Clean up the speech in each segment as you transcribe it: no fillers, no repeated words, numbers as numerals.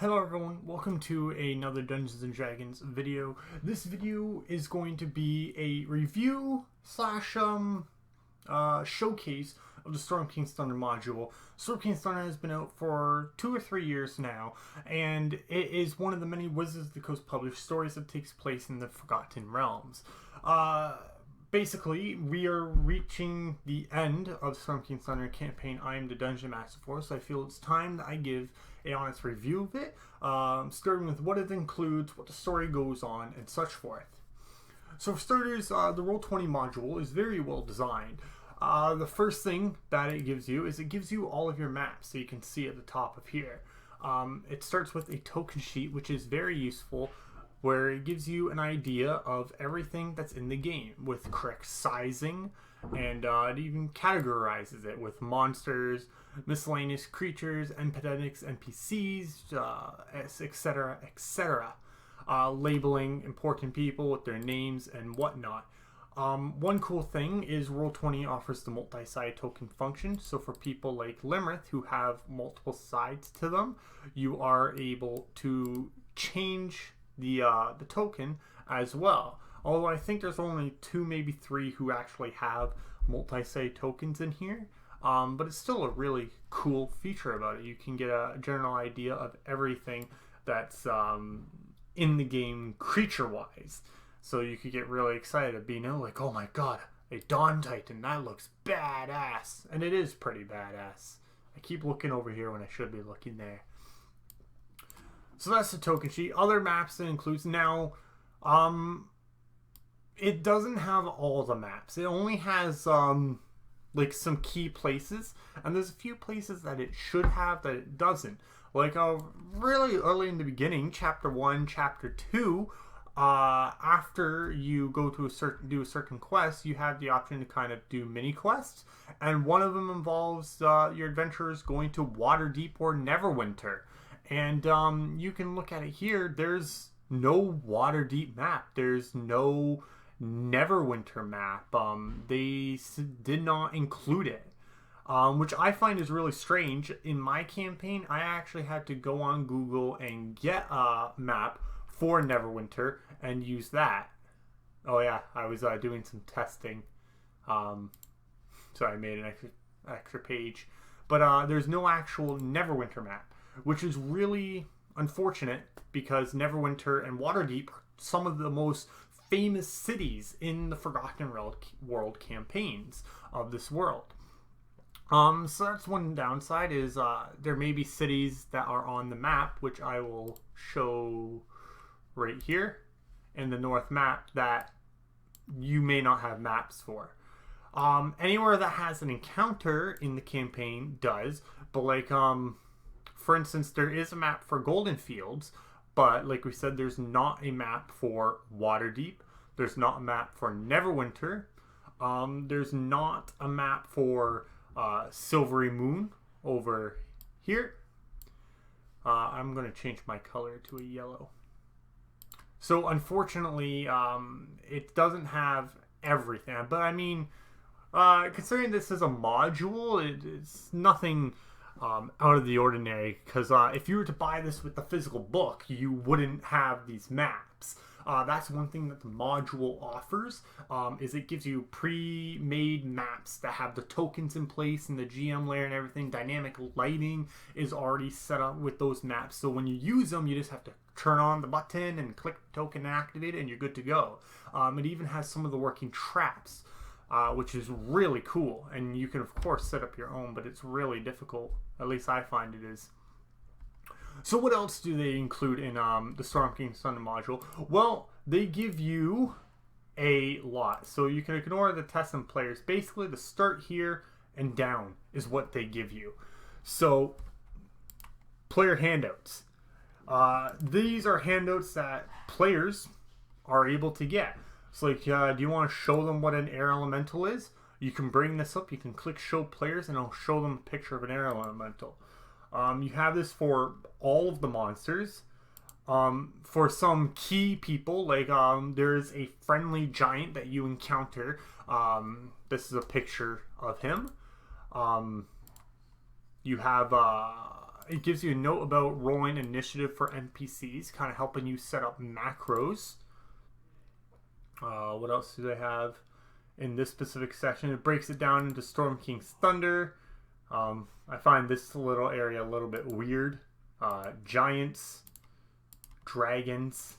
Hello everyone, welcome to another Dungeons & Dragons video. This video is going to be a review slash showcase of the Storm King's Thunder module. Storm King's Thunder has been out for 2 or 3 years now, and it is one of the many Wizards of the Coast published stories that takes place in the Forgotten Realms. Basically, we are reaching the end of the Storm King's Thunder campaign I am the Dungeon Master for, so I feel it's time that I give a honest review of it, starting with what it includes, what the story goes on, and such forth. So for starters, the Roll20 module is very well designed. The first thing that it gives you is it gives you all of your maps, so you can see at the top of here. It starts with a token sheet, which is very useful, where it gives you an idea of everything that's in the game with correct sizing, and it even categorizes it with monsters, miscellaneous creatures, NPCs, etc., etc. Labeling important people with their names and whatnot. One cool thing is Roll20 offers the multi-side token function, so for people like Limerick who have multiple sides to them, you are able to change the token as well. Although I think there's only 2, maybe 3 who actually have multi-side tokens in here. But it's still a really cool feature about it. You can get a general idea of everything that's in the game creature-wise. So you could get really excited at being like, oh my god, a Dawn Titan, that looks badass. And it is pretty badass. I keep looking over here when I should be looking there. So that's the token sheet. Other maps it includes. Now, it doesn't have all the maps. It only has like some key places, and there's a few places that it should have that it doesn't. Like really early in the beginning, chapter 1, chapter 2, after you go to do a certain quest, you have the option to kind of do mini quests, and one of them involves your adventurers going to Waterdeep or Neverwinter. And you can look at it here. There's no Waterdeep map. There's no Neverwinter map. They did not include it, which I find is really strange. In my campaign, I actually had to go on Google and get a map for Neverwinter and use that. Oh yeah, I was doing some testing, so I made an extra page. But there's no actual Neverwinter map, which is really unfortunate because Neverwinter and Waterdeep are some of the most famous cities in the Forgotten World campaigns of this world. So that's one downside, is there may be cities that are on the map, which I will show right here in the north map, that you may not have maps for. Anywhere that has an encounter in the campaign does, but like for instance, there is a map for Golden Fields, but like we said, there's not a map for Waterdeep. There's not a map for Neverwinter. There's not a map for Silvery Moon over here. I'm going to change my color to a yellow. So unfortunately, it doesn't have everything. But I mean, considering this is a module, it's nothing out of the ordinary, because if you were to buy this with the physical book, you wouldn't have these maps. That's one thing that the module offers, is it gives you pre-made maps that have the tokens in place and the GM layer and everything. Dynamic lighting is already set up with those maps, so when you use them, you just have to turn on the button and click the token and activate it, and you're good to go. It even has some of the working traps, which is really cool, and you can of course set up your own, but it's really difficult. At least I find it is. So what else do they include in the Storm King's Thunder module? Well, they give you a lot. So you can ignore the test and players. Basically, the start here and down is what they give you. So, player handouts. These are handouts that players are able to get. It's like, do you want to show them what an air elemental is? You can bring this up. You can click show players and it'll show them a picture of an air elemental. You have this for all of the monsters. For some key people, like there's a friendly giant that you encounter. This is a picture of him. You have It gives you a note about rolling initiative for NPCs, kind of helping you set up macros. What else do they have in this specific section? It breaks it down into Storm King's Thunder. I find this little area a little bit weird. Giants, dragons.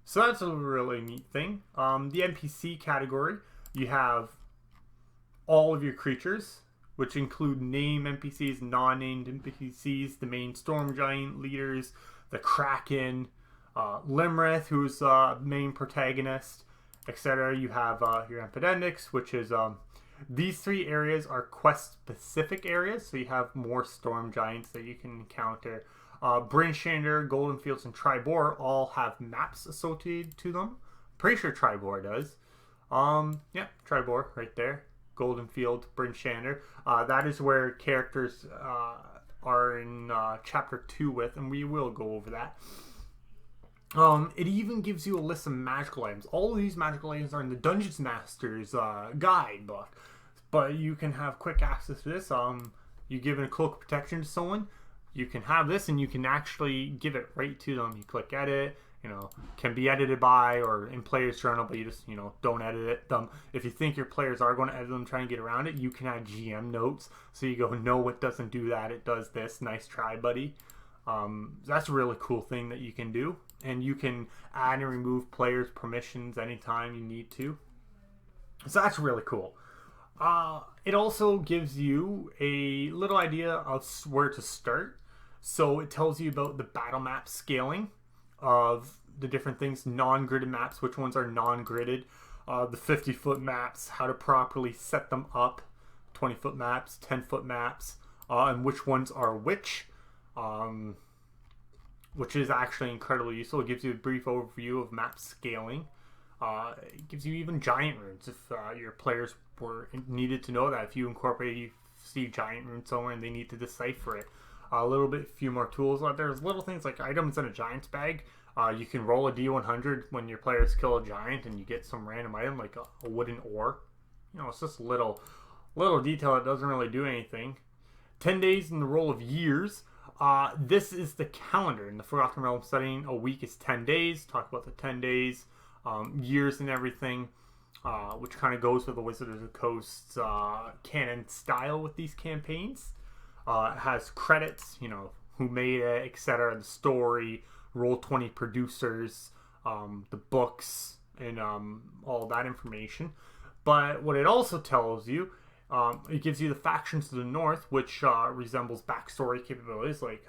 So that's a really neat thing. The NPC category, you have all of your creatures, which include named NPCs, non-named NPCs, the main storm giant leaders, the Kraken, Limrith, who's main protagonist, etc. You have your Epidendix, which is these three areas are quest-specific areas, so you have more storm giants that you can encounter. Brinchander, Golden Fields, and Tribor all have maps associated to them. Pretty sure Tribor does. Yeah, Tribor right there. Golden Field, Brinchander. That is where characters are in Chapter 2 with, and we will go over that. It even gives you a list of magical items. All of these magical items are in the Dungeons Master's guidebook, but you can have quick access to this. You give a cloak of protection to someone, you can have this, and you can actually give it right to them. You click edit, can be edited by or in player's journal, but you just, don't edit it. If you think your players are going to edit them, try and get around it, you can add GM notes. So you go, no, it doesn't do that. It does this. Nice try, buddy. That's a really cool thing that you can do. And you can add and remove players' permissions anytime you need to. So that's really cool. It also gives you a little idea of where to start. So it tells you about the battle map scaling of the different things, non-gridded maps, which ones are non-gridded, the 50-foot maps, how to properly set them up, 20-foot maps, 10-foot maps, and which ones are which is actually incredibly useful. It gives you a brief overview of map scaling. It gives you even giant runes if your players were needed to know that. If you see giant runes somewhere and they need to decipher it. A little bit, few more tools. There's little things like items in a giant's bag. You can roll a D100 when your players kill a giant, and you get some random item like a wooden ore. It's just a little detail that doesn't really do anything. 10 days in the roll of years. This is the calendar. In the Forgotten Realm setting, a week is 10 days. Talk about the 10 days, years and everything, which kind of goes with the Wizards of the Coast's canon style with these campaigns. It has credits, who made it, etc., the story, Roll20 producers, the books, and all that information. But what it also tells you, it gives you the factions to the north, which resembles backstory capabilities, like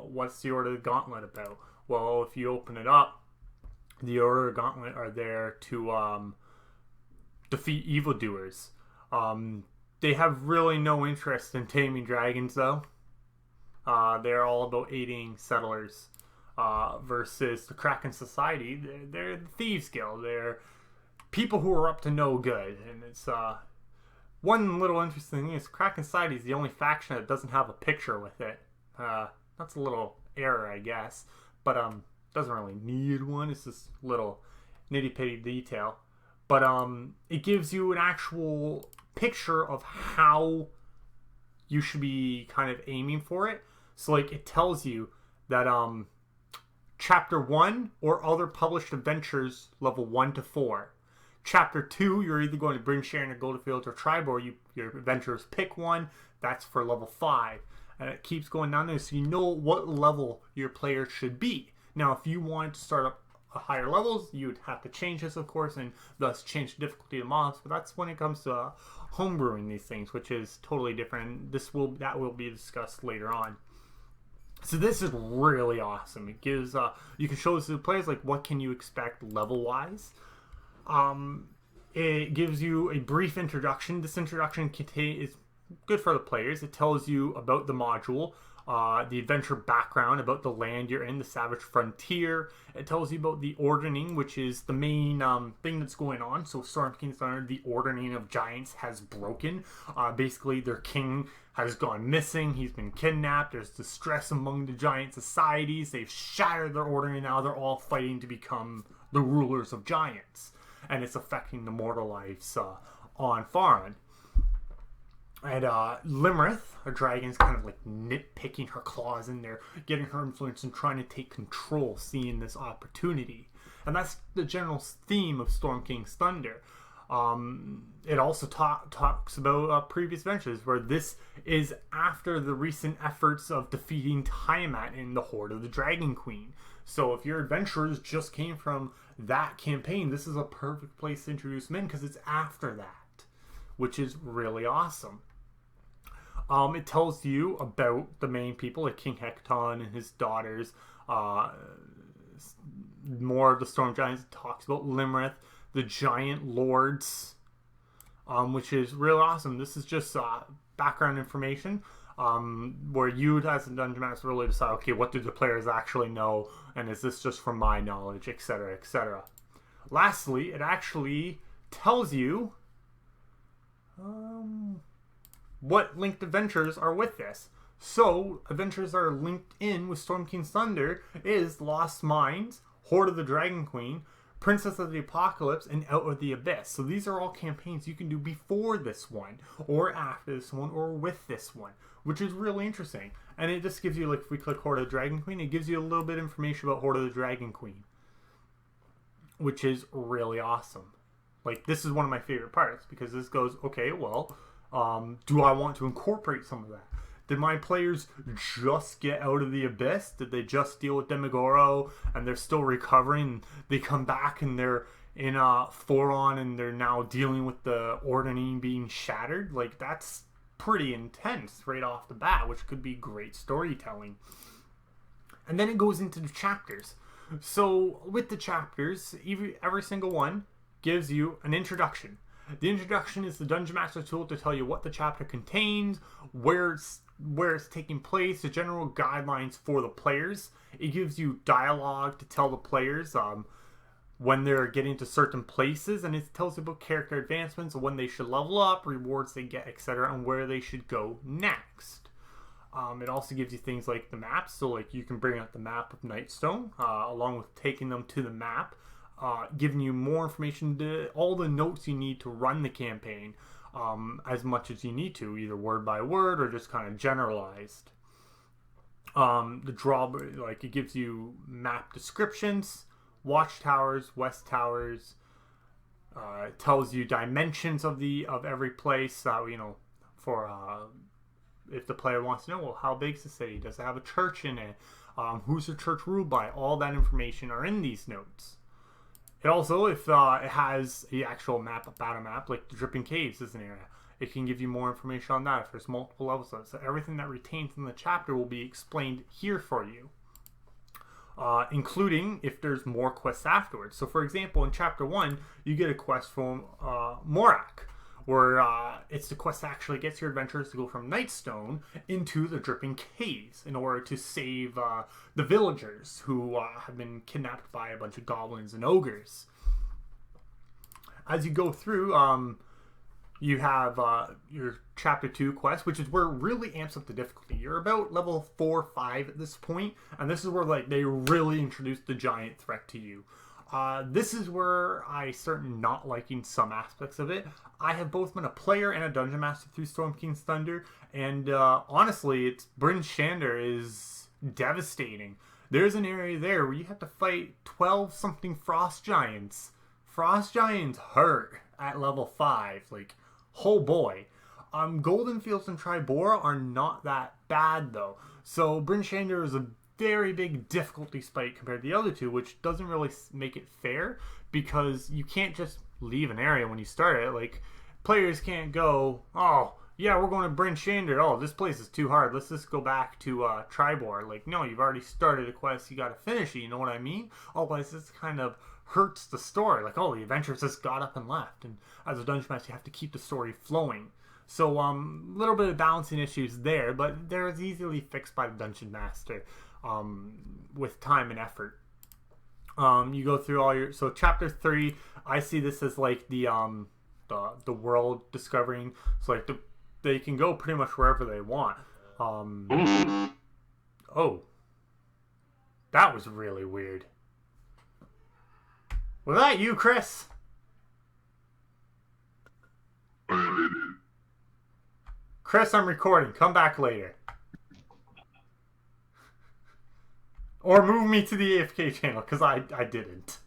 what's the Order of the Gauntlet about? Well, if you open it up, the Order of the Gauntlet are there to defeat evildoers. They have really no interest in taming dragons, though. They're all about aiding settlers versus the Kraken Society. They're the Thieves Guild. They're people who are up to no good. And it's one little interesting thing is Kraken Society is the only faction that doesn't have a picture with it. That's a little error, I guess. But doesn't really need one. It's this little nitty-pitty detail. But it gives you an actual picture of how you should be kind of aiming for it. So like it tells you that chapter 1 or other published adventures level 1 to 4. Chapter 2, you're either going to Brinchander, Golden Fields, or Tribor. Your adventurers pick one. That's for level 5. And it keeps going down there so you know what level your player should be. Now if you want to start up higher levels, you would have to change this, of course, and thus change the difficulty of mobs. But that's when it comes to homebrewing these things, which is totally different. That will be discussed later on. So this is really awesome. It gives you can show this to the players, like what can you expect level wise. It gives you a brief introduction. This introduction is good for the players. It tells you about the module, the adventure background, about the land you're in, the Savage Frontier. It tells you about the ordering, which is the main thing that's going on. So Storm King's Thunder, the ordering of giants has broken. Basically, their king has gone missing. He's been kidnapped. There's distress among the giant societies. They've shattered their ordering. Now they're all fighting to become the rulers of giants. And it's affecting the mortal lives on Faron. And Limerith, a dragon's kind of like nitpicking her claws in there, getting her influence and trying to take control, seeing this opportunity. And that's the general theme of Storm King's Thunder. It also talks about previous adventures, where this is after the recent efforts of defeating Tiamat in the Horde of the Dragon Queen. So if your adventurers just came from that campaign, this is a perfect place to introduce them in, because it's after that, which is really awesome. It tells you about the main people, like King Hekaton and his daughters. More of the Storm Giants. It talks about Limerith, the Giant Lords, which is really awesome. This is just background information, where you, as a Dungeon Master, really decide, okay, what do the players actually know, and is this just from my knowledge, etc., etc. Lastly, it actually tells you what linked adventures are with this. So, adventures that are linked in with Storm King's Thunder is Lost Mines, Horde of the Dragon Queen, Princess of the Apocalypse, and Out of the Abyss. So these are all campaigns you can do before this one, or after this one, or with this one, which is really interesting. And it just gives you, like, if we click Horde of the Dragon Queen, it gives you a little bit of information about Horde of the Dragon Queen, which is really awesome. Like, this is one of my favorite parts, because this goes, okay, well, do I want to incorporate some of that? Did my players just get out of the abyss? Did they just deal with Demogorgon and they're still recovering? They come back and they're in Thoron and they're now dealing with the Ordning being shattered? Like, that's pretty intense right off the bat, which could be great storytelling. And then it goes into the chapters. So with the chapters, every single one gives you an introduction. The introduction is the Dungeon Master tool to tell you what the chapter contains, where it's taking place, the general guidelines for the players. It gives you dialogue to tell the players when they're getting to certain places, and it tells you about character advancements, when they should level up, rewards they get, etc., and where they should go next. It also gives you things like the maps, so like you can bring out the map of Nightstone, along with taking them to the map. Giving you more information, all the notes you need to run the campaign, as much as you need to, either word by word or just kind of generalized. It gives you map descriptions, watchtowers, west towers. It tells you dimensions of every place. For if the player wants to know, well, how big is the city? Does it have a church in it? Who's the church ruled by? All that information are in these notes. It also, if it has the actual map, a battle map, like the Dripping Caves is an area, it can give you more information on that if there's multiple levels of it. So everything that retains in the chapter will be explained here for you, including if there's more quests afterwards. So for example, in chapter 1, you get a quest from Morak, where it's the quest that actually gets your adventurers to go from Nightstone into the Dripping Caves in order to save the villagers who have been kidnapped by a bunch of goblins and ogres. As you go through, you have your chapter 2 quest, which is where it really amps up the difficulty. You're about level 4 or 5 at this point, and this is where they really introduce the giant threat to you. This is where I start not liking some aspects of it. I have both been a player and a Dungeon Master through Storm King's Thunder, and honestly, Bryn Shander is devastating. There's an area there where you have to fight 12-something Frost Giants. Frost Giants hurt at level 5. Like, oh boy. Golden Fields and Tribora are not that bad, though. So Bryn Shander is a very big difficulty spike compared to the other two, which doesn't really make it fair, because you can't just leave an area when you start it. Like, players can't go, oh yeah, we're going to Bryn Shander, oh, this place is too hard, let's just go back to Tribor. Like, no, you've already started a quest, you gotta finish it, you know what I mean? Otherwise this kind of hurts the story. Like, oh, the adventurers just got up and left, and as a Dungeon Master you have to keep the story flowing. So little bit of balancing issues there, but they're easily fixed by the Dungeon Master. With time and effort. You go through all your... So chapter 3, I see this as like the world discovering. So like they can go pretty much wherever they want. Oh. That was really weird. Was that you, Chris? Chris, I'm recording. Come back later. Or move me to the AFK channel, because I didn't.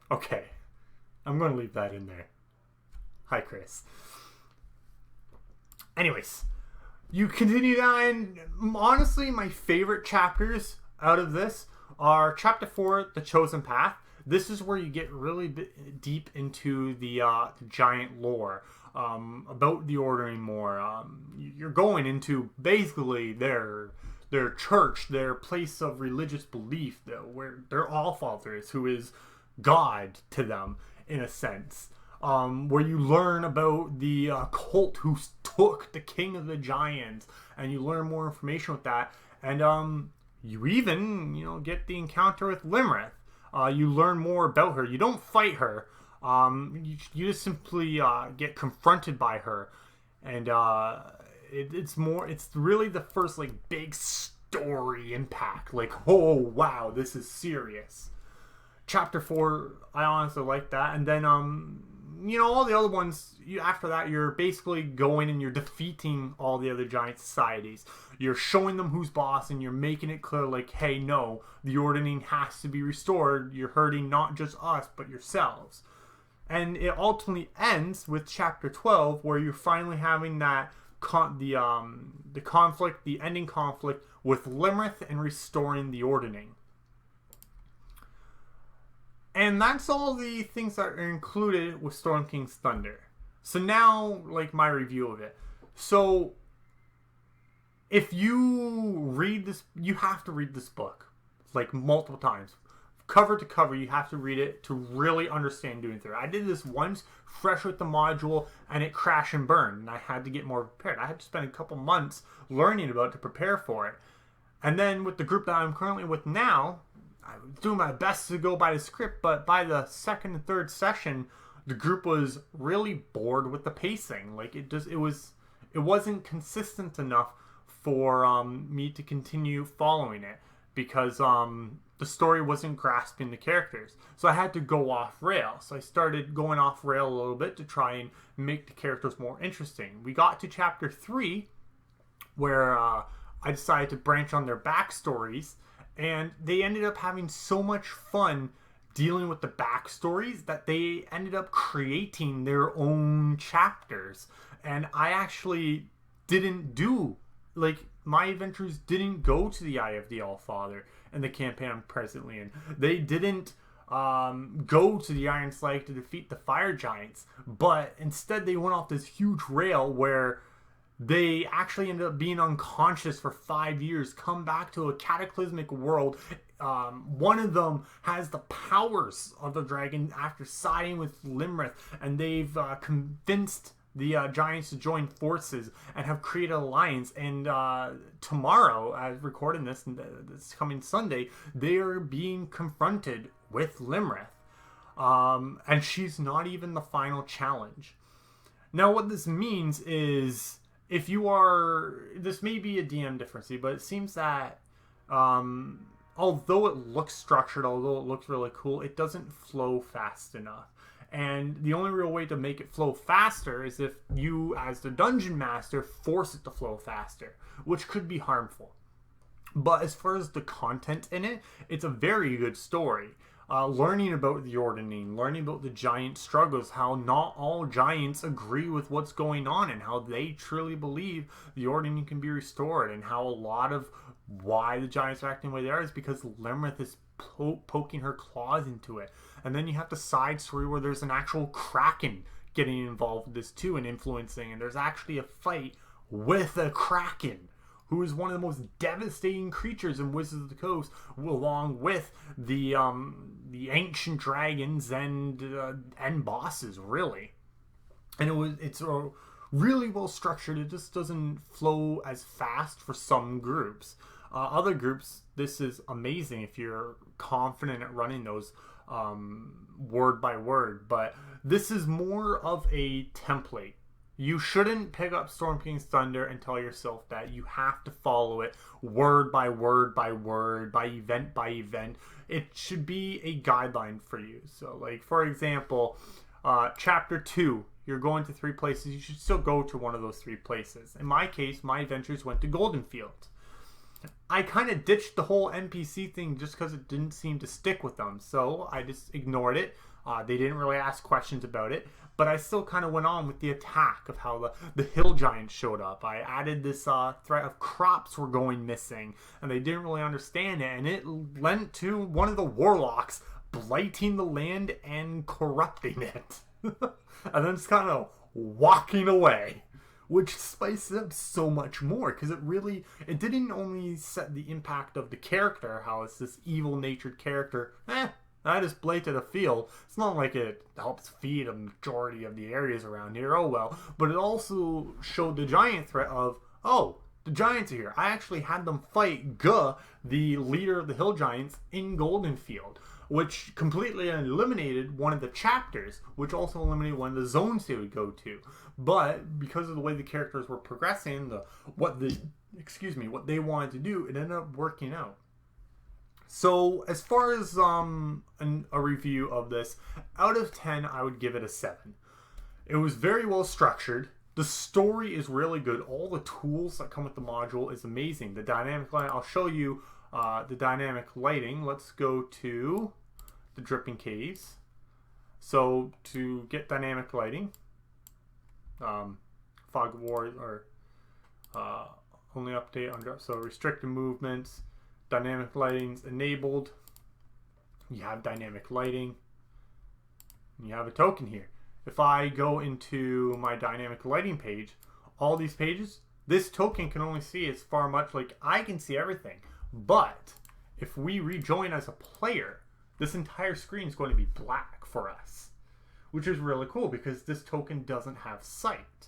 Okay. I'm going to leave that in there. Hi, Chris. Anyways, you continue down. Honestly, my favorite chapters out of this are Chapter 4, The Chosen Path. This is where you get really deep into the giant lore, about the Ordering more. You're going into basically their church, their place of religious belief, where their Allfather is, who is God to them, in a sense. Where you learn about the cult who took the king of the giants, and you learn more information with that. And you even, get the encounter with Limrith. You learn more about her. You don't fight her. You just simply get confronted by her. And it's really the first big story impact. Oh wow, this is serious. Chapter 4, I honestly like that. And then all the other ones, after that, you're basically going and you're defeating all the other giant societies. You're showing them who's boss, and you're making it clear, hey, no, the Ordering has to be restored. You're hurting not just us, but yourselves. And it ultimately ends with Chapter 12, where you're finally having that the conflict, the ending conflict with Limrith and restoring the Ordering. And that's all the things that are included with Storm King's Thunder. So now, my review of it. So, if you read this, you have to read this book, multiple times. Cover to cover, you have to read it to really understand doing through. I did this once, fresh with the module, and it crashed and burned, and I had to get more prepared. I had to spend a couple months learning about it to prepare for it. And then with the group that I'm currently with now, I was doing my best to go by the script, but by the second and third session, the group was really bored with the pacing. It wasn't consistent enough for me to continue following it, because the story wasn't grasping the characters. So I had to go off rail. So I started going off rail a little bit to try and make the characters more interesting. We got to Chapter 3, where I decided to branch on their backstories. And they ended up having so much fun dealing with the backstories that they ended up creating their own chapters. And I actually didn't do, my adventures didn't go to the Eye of the Allfather in the campaign I'm presently in. They didn't go to the Iron Slag to defeat the fire giants. But instead they went off this huge rail where they actually ended up being unconscious for 5 years, come back to a cataclysmic world. One of them has the powers of the dragon after siding with Limrith, and they've convinced the giants to join forces and have created an alliance. And tomorrow, as recording this coming Sunday, they are being confronted with Limrith. And she's not even the final challenge. Now, what this means is, this may be a DM difference, but it seems that although it looks structured, although it looks really cool, it doesn't flow fast enough. And the only real way to make it flow faster is if you, as the dungeon master, force it to flow faster, which could be harmful. But as far as the content in it, it's a very good story. Learning about the Ordering, learning about the giant struggles, how not all giants agree with what's going on, and how they truly believe the Ordering can be restored, and how a lot of why the giants are acting the way they are is because Limrith is poking her claws into it. And then you have the side story where there's an actual kraken getting involved with this too and influencing, and there's actually a fight with a kraken, who is one of the most devastating creatures in Wizards of the Coast, along with the ancient dragons and bosses, really. And it's really well structured. It just doesn't flow as fast for some groups. Other groups, this is amazing if you're confident at running those word by word. But this is more of a template. You shouldn't pick up Storm King's Thunder and tell yourself that you have to follow it word by word by word, by event. It should be a guideline for you. So, for example, Chapter 2, you're going to 3 places, you should still go to one of those 3 places. In my case, my adventures went to Goldenfield. I kind of ditched the whole NPC thing just because it didn't seem to stick with them, so I just ignored it. They didn't really ask questions about it, but I still kind of went on with the attack of how the hill giants showed up. I added this threat of crops were going missing, and they didn't really understand it, and it lent to one of the warlocks blighting the land and corrupting it. And then just kind of walking away, which spiced it up so much more, because it didn't only set the impact of the character, how it's this evil-natured character, I just blighted a field. It's not like it helps feed a majority of the areas around here, oh well, but it also showed the giant threat of, oh, the giants are here. I actually had them fight Guh, the leader of the hill giants, in Goldenfield, which completely eliminated one of the chapters, which also eliminated one of the zones they would go to. But because of the way the characters were progressing, what they wanted to do, it ended up working out. So as far as a review of this, out of 10, I would give it a 7. It was very well structured. The story is really good. All the tools that come with the module is amazing. The dynamic lighting, I'll show you the dynamic lighting. Let's go to the Dripping Caves. So to get dynamic lighting, fog ward or only update on so restricted movements, dynamic lighting's enabled. You have dynamic lighting. You have a token here. If I go into my dynamic lighting page, all these pages, this token can only see as far much, like I can see everything. But if we rejoin as a player, this entire screen is going to be black for us, which is really cool because this token doesn't have sight.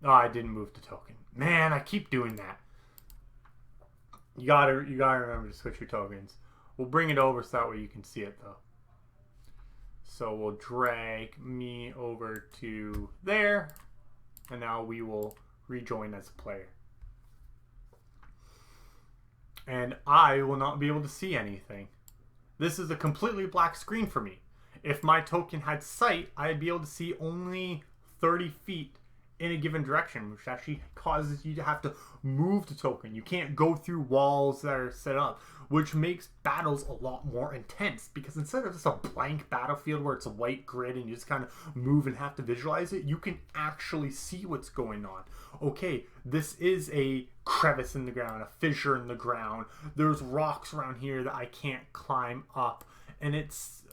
Oh, I didn't move the token. Man, I keep doing that. You gotta remember to switch your tokens. We'll bring it over so that way you can see it though. So we'll drag me over to there, and now we will rejoin as a player. And I will not be able to see anything. This is a completely black screen for me. If my token had sight, I'd be able to see only 30 feet in a given direction, which actually causes you to have to move the token. You can't go through walls that are set up, which makes battles a lot more intense, because instead of just a blank battlefield where it's a white grid and you just kind of move and have to visualize it, you can actually see what's going on. Okay, this is a crevice in the ground, a fissure in the ground. There's rocks around here that I can't climb up, and it's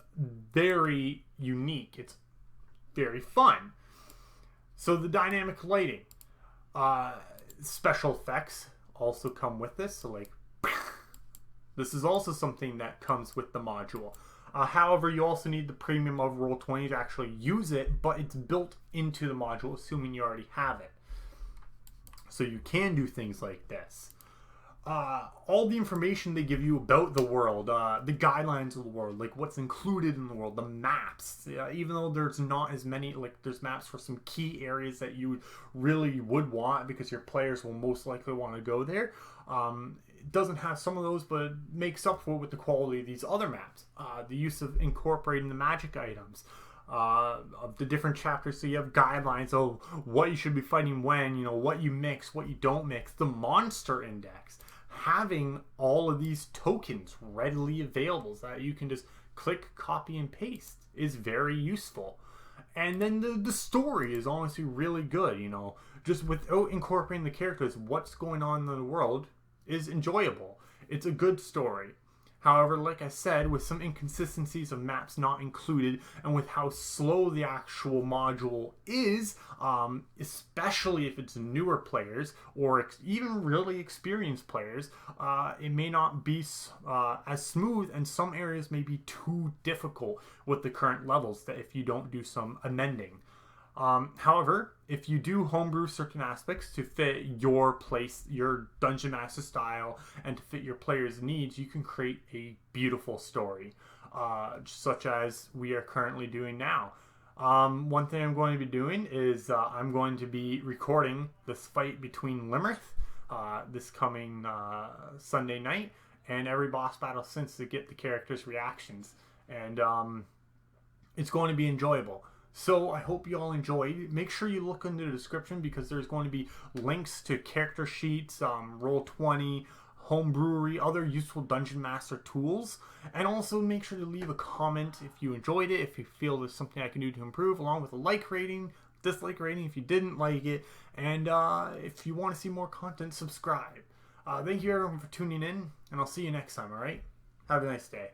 very unique. It's very fun. So the dynamic lighting, special effects also come with this. So like, this is also something that comes with the module. However, you also need the premium of Roll20 to actually use it, but it's built into the module, assuming you already have it. So you can do things like this. All the information they give you about the world, the guidelines of the world, like what's included in the world, the maps, even though there's not as many, like there's maps for some key areas that you really would want because your players will most likely want to go there. It doesn't have some of those, but it makes up for it with the quality of these other maps. The use of incorporating the magic items, of the different chapters, so you have guidelines of what you should be fighting when, you know, what you mix, what you don't mix, the monster index. Having all of these tokens readily available so that you can just click, copy, and paste is very useful. And then the story is honestly really good, you know, just without incorporating the characters, what's going on in the world is enjoyable. It's a good story. However, like I said, with some inconsistencies of maps not included, and with how slow the actual module is, especially if it's newer players, or even really experienced players, it may not be as smooth, and some areas may be too difficult with the current levels that if you don't do some amending. However, if you do homebrew certain aspects to fit your place, your Dungeon Master style, and to fit your players' needs, you can create a beautiful story, such as we are currently doing now. One thing I'm going to be doing is I'm going to be recording this fight between Limerick this coming Sunday night, and every boss battle since, to get the characters' reactions. And it's going to be enjoyable. So I hope you all enjoyed. Make sure you look in the description because there's going to be links to character sheets, Roll20, home brewery, other useful dungeon master tools. And also make sure to leave a comment if you enjoyed it, if you feel there's something I can do to improve, along with a like rating, dislike rating if you didn't like it, and if you want to see more content, subscribe. Thank you everyone for tuning in, and I'll see you next time, alright? Have a nice day.